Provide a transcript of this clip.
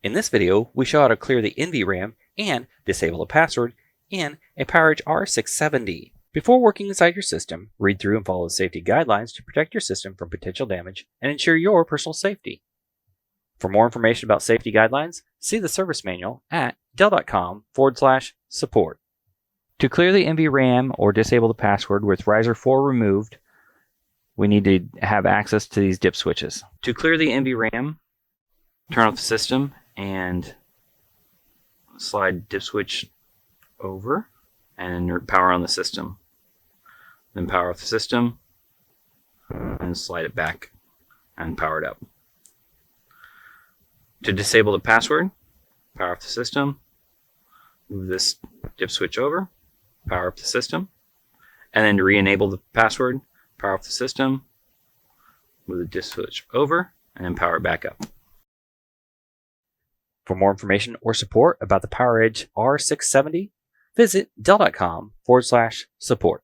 In this video, we show how to clear the NVRAM and disable a password in a PowerEdge R670. Before working inside your system, read through and follow the safety guidelines to protect your system from potential damage and ensure your personal safety. For more information about safety guidelines, see the service manual at dell.com/support. To clear the NVRAM or disable the password with riser 4 removed, we need to have access to these dip switches. To clear the NVRAM, turn off the system and slide dip switch over and power on the system. Then power off the system and slide it back and power it up. To disable the password, power off the system, move this dip switch over, power up the system, and then to re-enable the password, power off the system, move the dip switch over, and then power it back up. For more information or support about the PowerEdge R670, visit dell.com/support.